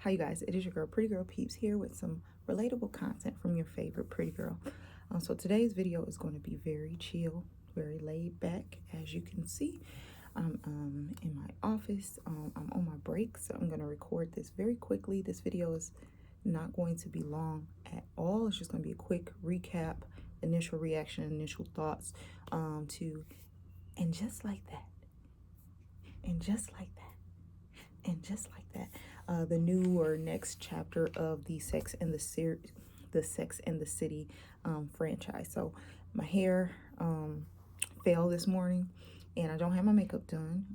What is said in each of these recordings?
Hi you guys, it is your girl Pretty Girl Peeps here with some relatable content from your favorite pretty girl. So today's video is going to be very chill, very laid back. As you can see, I'm in my office. I'm on my break, so I'm going to record this very quickly. This video is not going to be long at all. It's just going to be a quick recap, initial reaction, initial thoughts to and just like that, and just like that. And just like that, the new or next chapter of the Sex and the City franchise. So my hair fell this morning, and I don't have my makeup done.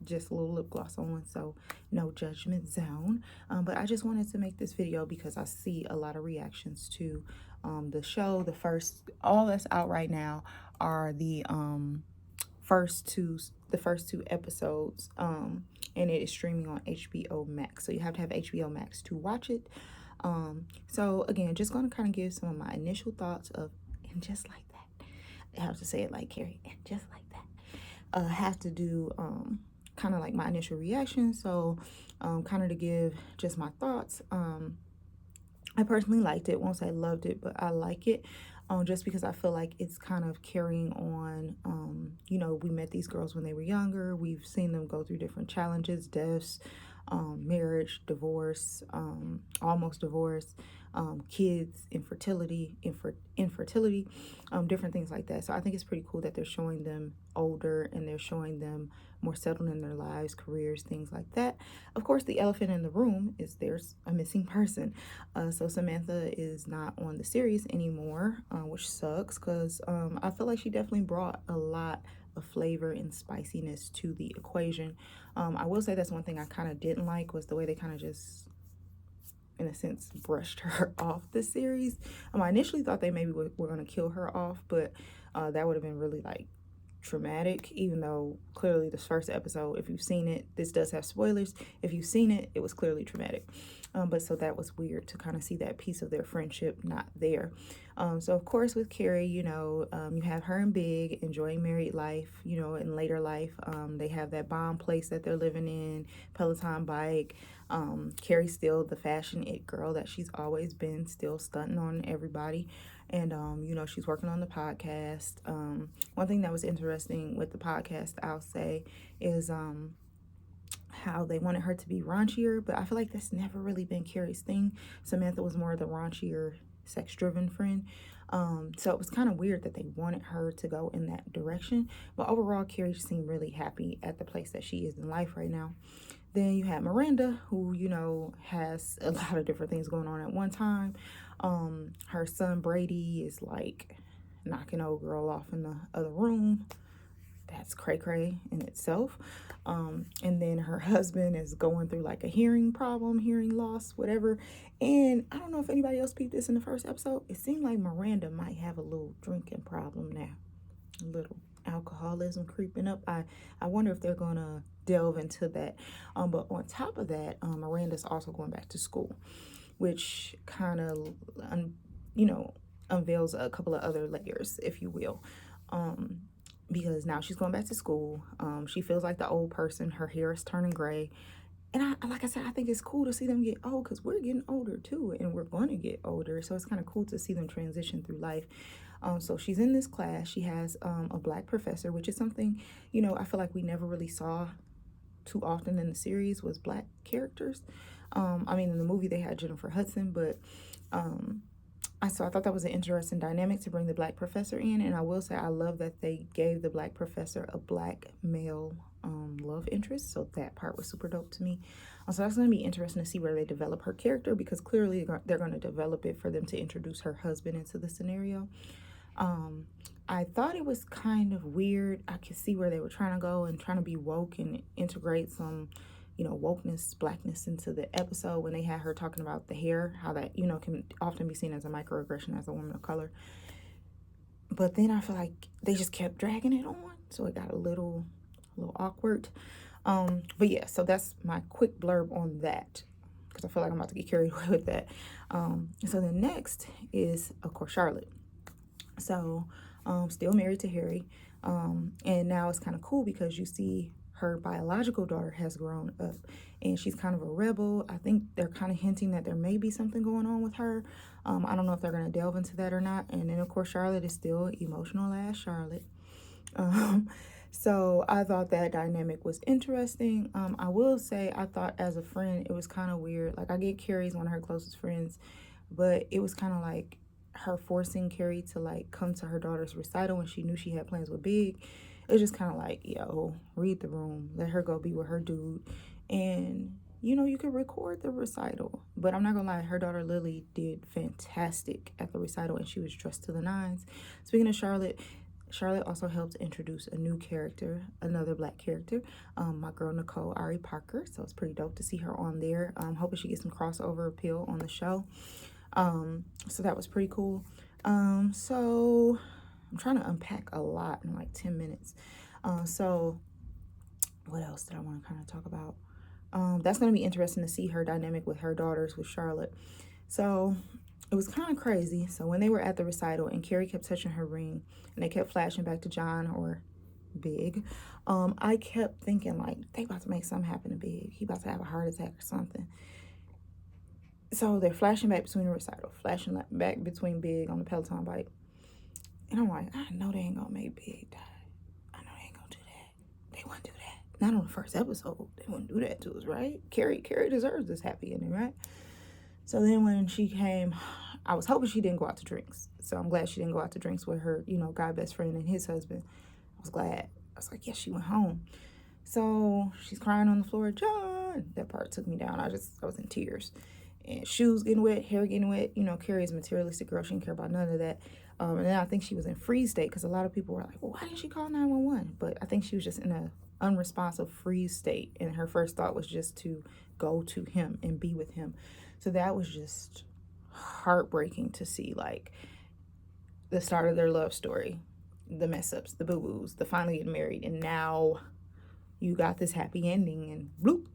Just a little lip gloss on, so no judgment zone. But I just wanted to make this video because I see a lot of reactions to the show. All that's out right now are the first two episodes, and it is streaming on HBO Max, so you have to have HBO Max to watch it. So again, just going to kind of give some of my initial thoughts of and just like that. I have to say it like Carrie, and just like that. Have to do kind of like my initial reaction, so kind of to give just my thoughts. I personally liked it. Won't say loved it, but I like it. Just because I feel like it's kind of carrying on. We met these girls when they were younger. We've seen them go through different challenges, deaths, marriage, divorce, almost divorce, kids, infertility, different things like that. So I think it's pretty cool that they're showing them older and they're showing them more settled in their lives, careers, things like that. Of course, the elephant in the room is there's a missing person. So Samantha is not on the series anymore, which sucks because I feel like she definitely brought a lot of flavor and spiciness to the equation. I will say that's one thing I kind of didn't like was the way they kind of just, in a sense, brushed her off the series. I initially thought they maybe were going to kill her off, but that would have been really like traumatic, even though clearly this first episode, if you've seen it, this does have spoilers. If you've seen it, it was clearly traumatic. But so that was weird to kind of see that piece of their friendship not there. So of course with Carrie, you have her and Big enjoying married life, in later life. They have that bomb place that they're living in, Peloton bike. Carrie's still the fashion it girl that she's always been, still stunting on everybody. And, she's working on the podcast. One thing that was interesting with the podcast, I'll say, is how they wanted her to be raunchier, but I feel like that's never really been Carrie's thing. Samantha was more the raunchier, sex-driven friend. So it was kind of weird that they wanted her to go in that direction. But overall, Carrie seemed really happy at the place that she is in life right now. Then you have Miranda, who, has a lot of different things going on at one time. Her son Brady is like knocking old girl off in the other room. That's cray-cray in itself. And then her husband is going through like a hearing problem, hearing loss, whatever. And I don't know if anybody else peeped this in the first episode. It seemed like Miranda might have a little drinking problem now. A little alcoholism creeping up. I wonder if they're gonna delve into that. But on top of that, Miranda's also going back to school, which kind of unveils a couple of other layers, if you will. Because now she's going back to school. She feels like the old person. Her hair is turning gray. And like I said, I think it's cool to see them get old because we're getting older too, and we're going to get older. So it's kind of cool to see them transition through life. So she's in this class. She has a black professor, which is something, I feel like we never really saw too often in the series was black characters. In the movie they had Jennifer Hudson, but I thought that was an interesting dynamic to bring the black professor in. And I will say I love that they gave the black professor a black male love interest. So that part was super dope to me. So that's going to be interesting to see where they develop her character, because clearly they're going to develop it for them to introduce her husband into the scenario. I thought it was kind of weird. I could see where they were trying to go and trying to be woke and integrate some wokeness, blackness into the episode when they had her talking about the hair, how that, can often be seen as a microaggression as a woman of color. But then I feel like they just kept dragging it on, so it got a little awkward. But yeah, so that's my quick blurb on that, because I feel like I'm about to get carried away with that. So the next is, of course, Charlotte. So still married to Harry. And now it's kind of cool because you see her biological daughter has grown up, and she's kind of a rebel. I think they're kind of hinting that there may be something going on with her. I don't know if they're going to delve into that or not. And then, of course, Charlotte is still emotional as Charlotte. So I thought that dynamic was interesting. I will say I thought as a friend, it was kind of weird. Like, I get Carrie's one of her closest friends, but it was kind of like her forcing Carrie to like come to her daughter's recital when she knew she had plans with Big. It was just kind of like, yo, read the room, let her go be with her dude, and you could record the recital. But I'm not gonna lie, her daughter Lily did fantastic at the recital, and she was dressed to the nines. Speaking of Charlotte, Charlotte also helped introduce a new character, another Black character, my girl Nicole Ari Parker. So it's pretty dope to see her on there. Hoping she gets some crossover appeal on the show. So that was pretty cool. So I'm trying to unpack a lot in like 10 minutes. So what else did I want to kind of talk about? That's going to be interesting to see her dynamic with her daughters, with Charlotte. So it was kind of crazy. So when they were at the recital and Carrie kept touching her ring and they kept flashing back to John or Big, I kept thinking like, they about to make something happen to Big. He about to have a heart attack or something. So they're flashing back between the recital, flashing back between Big on the Peloton bike. And I'm like, I know they ain't gonna make Big die. I know they ain't gonna do that. They wouldn't do that. Not on the first episode. They wouldn't do that to us, right? Carrie deserves this happy ending, right? So then when she came, I was hoping she didn't go out to drinks. So I'm glad she didn't go out to drinks with her, guy best friend and his husband. I was glad. I was like, yes, she went home. So she's crying on the floor, John. That part took me down. I was in tears. And shoes getting wet, hair getting wet. Carrie's a materialistic girl. She didn't care about none of that. And then I think she was in freeze state because a lot of people were like, well, why didn't she call 911? But I think she was just in a unresponsive freeze state. And her first thought was just to go to him and be with him. So that was just heartbreaking to see, like, the start of their love story, the mess ups, the boo-boos, the finally getting married. And now you got this happy ending and bloop,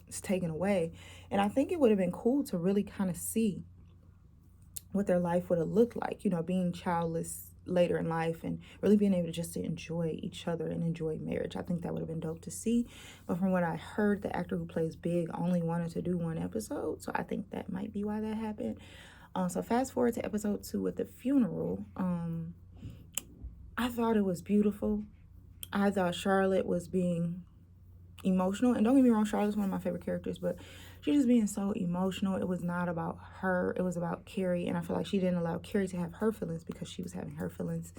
it's taken away. And I think it would have been cool to really kind of see what their life would have looked like, being childless later in life and really being able to just to enjoy each other and enjoy marriage. I think that would have been dope to see. But from what I heard, the actor who plays Big only wanted to do one episode. So I think that might be why that happened. So fast forward to episode 2 with the funeral. I thought it was beautiful. I thought Charlotte was being emotional, and don't get me wrong, Charlotte's one of my favorite characters, but she's just being so emotional. It was not about her, it was about Carrie, and I feel like she didn't allow Carrie to have her feelings because she was having her feelings.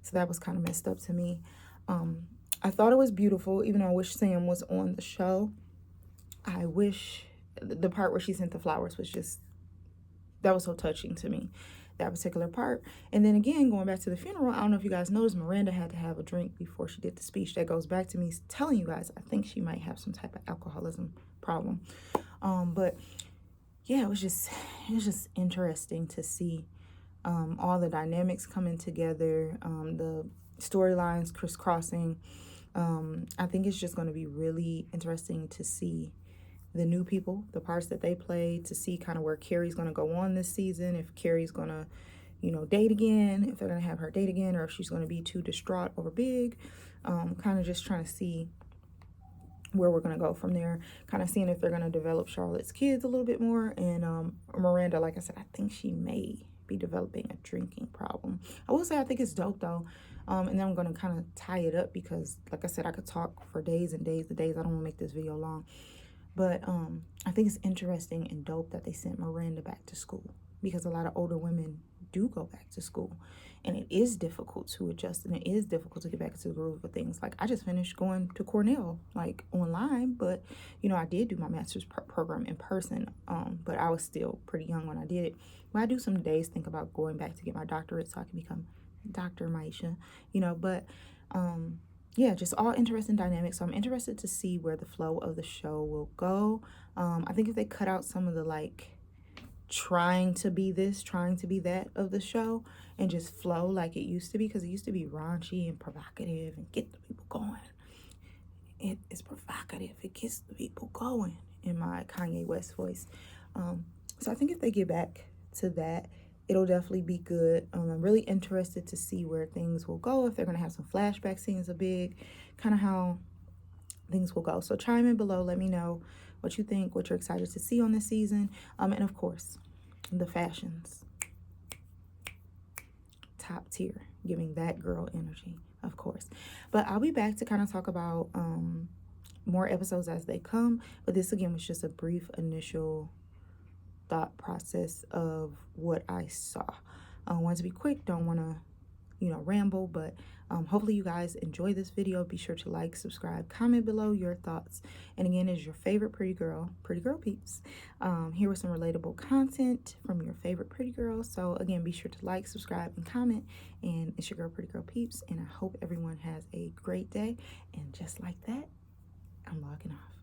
So that was kind of messed up to me. I thought it was beautiful, even though I wish Sam was on the show. I wish the part where she sent the flowers was just, that was so touching to me, that particular part. And then again, going back to the funeral, I don't know if you guys noticed, Miranda had to have a drink before she did the speech. That goes back to me telling you guys, I think she might have some type of alcoholism problem. But yeah, it was just interesting to see all the dynamics coming together, the storylines crisscrossing. I think it's just going to be really interesting to see the new people, the parts that they play, to see kind of where Carrie's going to go on this season, if Carrie's going to, date again, if they're going to have her date again, or if she's going to be too distraught over Big. Kind of just trying to see where we're going to go from there, kind of seeing if they're going to develop Charlotte's kids a little bit more. And Miranda, like I said, I think she may be developing a drinking problem. I will say I think it's dope though. And then I'm going to kind of tie it up because, like I said, I could talk for days and days and days. I don't want to make this video long. But I think it's interesting and dope that they sent Miranda back to school, because a lot of older women do go back to school, and it is difficult to adjust, and it is difficult to get back into the groove of things. Like, I just finished going to Cornell, like, online, but I did do my master's program in person, but I was still pretty young when I did it. But I do some days think about going back to get my doctorate so I can become Dr. Maisha, but yeah, just all interesting dynamics. So I'm interested to see where the flow of the show will go. I think if they cut out some of the like trying to be this, trying to be that of the show, and just flow like it used to be, because it used to be raunchy and provocative and get the people going. It is provocative. It gets the people going, in my Kanye West voice. So I think if they get back to that, it'll definitely be good. I'm really interested to see where things will go, if they're going to have some flashback scenes of Big, kind of how things will go. So chime in below. Let me know what you think, what you're excited to see on this season. And of course, the fashions. Top tier, giving that girl energy, of course. But I'll be back to kind of talk about more episodes as they come. But this, again, was just a brief initial thought process of what I saw. I want to be quick, don't want to ramble, but hopefully you guys enjoy this video. Be sure to like, subscribe, comment below your thoughts. And again, is your favorite pretty girl peeps here with some relatable content from your favorite pretty girl. So again, be sure to like, subscribe, and comment. And it's your girl pretty girl peeps, and I hope everyone has a great day. And just like that, I'm logging off.